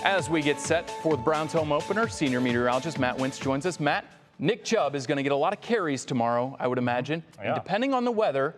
As we get set for the Browns home opener, senior meteorologist Matt Wintz joins us. Matt, Nick Chubb is going to get a lot of carries tomorrow, I would imagine. Yeah. And depending on the weather,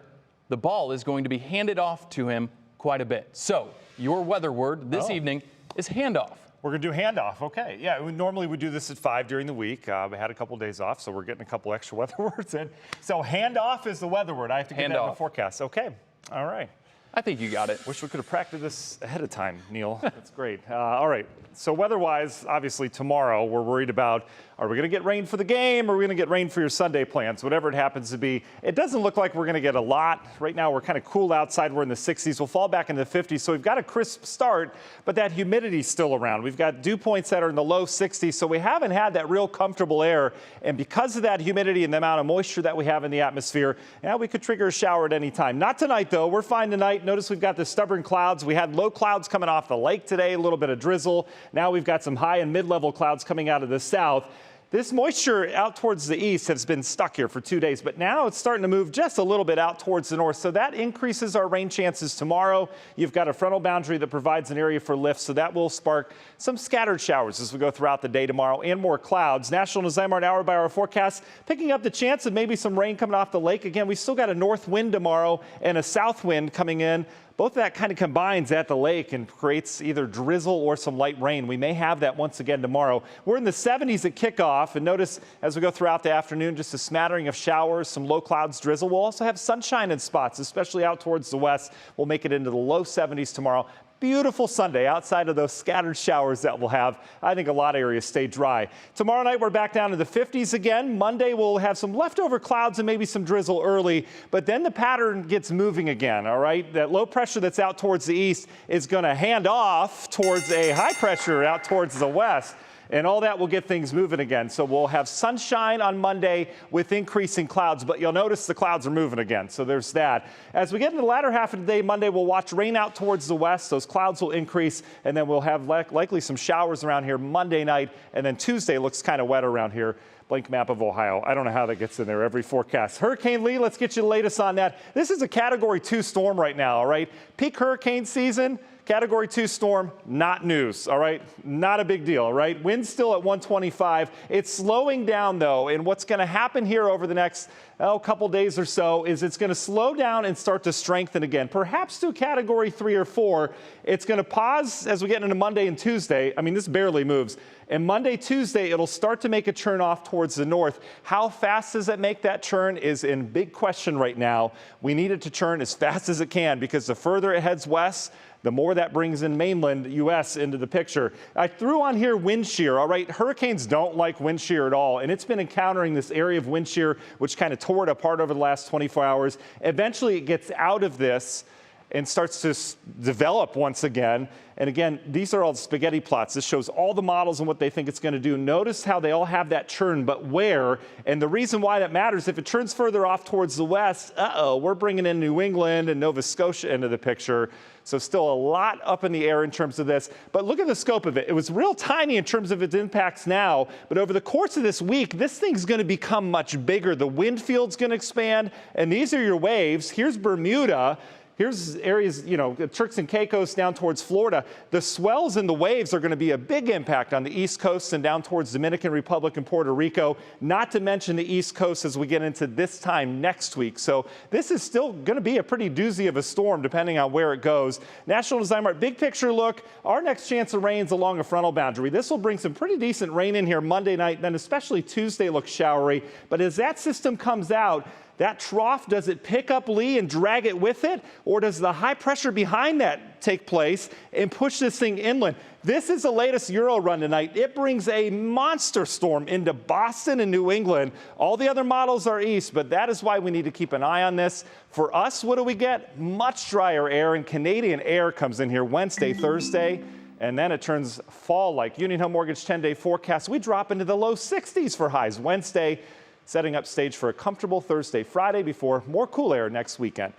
the ball is going to be handed off to him quite a bit. So your weather word this evening is handoff. We're going to do handoff. Okay. Yeah, normally we do this at 5 during the week. We had a couple days off, so we're getting a couple extra weather words in. So handoff is the weather word. I have to get that in the forecast. Okay. All right. I think you got it. Wish we could have practiced this ahead of time, Neil. That's great. All right. So weather-wise, obviously tomorrow we're worried about, are we going to get rain for the game, or are we going to get rain for your Sunday plans, whatever it happens to be. It doesn't look like we're going to get a lot. Right now we're kind of cool outside. We're in the 60s. We'll fall back into the 50s. So we've got a crisp start, but that humidity's still around. We've got dew points that are in the low 60s, so we haven't had that real comfortable air. And because of that humidity and the amount of moisture that we have in the atmosphere, yeah, we could trigger a shower at any time. Not tonight, though. We're fine tonight. Notice we've got the stubborn clouds. We had low clouds coming off the lake today, a little bit of drizzle. Now we've got some high and mid-level clouds coming out of the south. This moisture out towards the east has been stuck here for 2 days, but now it's starting to move just a little bit out towards the north. So that increases our rain chances tomorrow. You've got a frontal boundary that provides an area for lift, so that will spark some scattered showers as we go throughout the day tomorrow and more clouds. National Zymark hour-by-hour forecast picking up the chance of maybe some rain coming off the lake. Again, we still got a north wind tomorrow and a south wind coming in. Both of that kind of combines at the lake and creates either drizzle or some light rain. We may have that once again tomorrow. We're in the 70s at kickoff, and notice as we go throughout the afternoon, just a smattering of showers, some low clouds, drizzle. We'll also have sunshine in spots, especially out towards the west. We'll make it into the low 70s tomorrow. Beautiful Sunday outside of those scattered showers that we'll have. I think a lot of areas stay dry. Tomorrow night, we're back down to the 50s again. Monday, we'll have some leftover clouds and maybe some drizzle early, but then the pattern gets moving again, all right? That low pressure that's out towards the east is going to hand off towards a high pressure out towards the west. And all that will get things moving again. So we'll have sunshine on Monday with increasing clouds, but you'll notice the clouds are moving again. So there's that. As we get into the latter half of the day, Monday, we'll watch rain out towards the west. Those clouds will increase, and then we'll have likely some showers around here Monday night. And then Tuesday looks kind of wet around here. Blank map of Ohio. I don't know how that gets in there every forecast. Hurricane Lee, let's get you the latest on that. This is a Category 2 storm right now, all right? Peak hurricane season. Category 2 storm, not news, all right? Not a big deal, all right? Wind's still at 125. It's slowing down, though, and what's going to happen here over the next couple days or so is it's going to slow down and start to strengthen again, perhaps to Category 3 or 4. It's going to pause as we get into Monday and Tuesday. I mean, this barely moves. And Monday, Tuesday, it'll start to make a turn off towards the north. How fast does it make that turn is in big question right now. We need it to turn as fast as it can because the further it heads west, the more that brings in mainland U.S. into the picture. I threw on here wind shear, all right? Hurricanes don't like wind shear at all, and it's been encountering this area of wind shear, which kind of tore it apart over the last 24 hours. Eventually, it gets out of this and starts to develop once again. And again, these are all spaghetti plots. This shows all the models and what they think it's going to do. Notice how they all have that turn, but where? And the reason why that matters, if it turns further off towards the west, we're bringing in New England and Nova Scotia into the picture. So still a lot up in the air in terms of this. But look at the scope of it. It was real tiny in terms of its impacts now, but over the course of this week, this thing's going to become much bigger. The wind field's going to expand, and these are your waves. Here's Bermuda. Here's areas, you know, Turks and Caicos down towards Florida. The swells and the waves are going to be a big impact on the East Coast and down towards Dominican Republic and Puerto Rico, not to mention the East Coast as we get into this time next week. So this is still going to be a pretty doozy of a storm depending on where it goes. National Zymark, big picture look. Our next chance of rain is along a frontal boundary. This will bring some pretty decent rain in here Monday night, then especially Tuesday looks showery. But as that system comes out, that trough, does it pick up Lee and drag it with it? Or does the high pressure behind that take place and push this thing inland? This is the latest Euro run tonight. It brings a monster storm into Boston and New England. All the other models are east, but that is why we need to keep an eye on this. For us, what do we get? Much drier air, and Canadian air comes in here Wednesday, Thursday. And then it turns fall-like. Union Home Mortgage 10-day forecast. We drop into the low 60s for highs Wednesday, setting up stage for a comfortable Thursday, Friday before more cool air next weekend.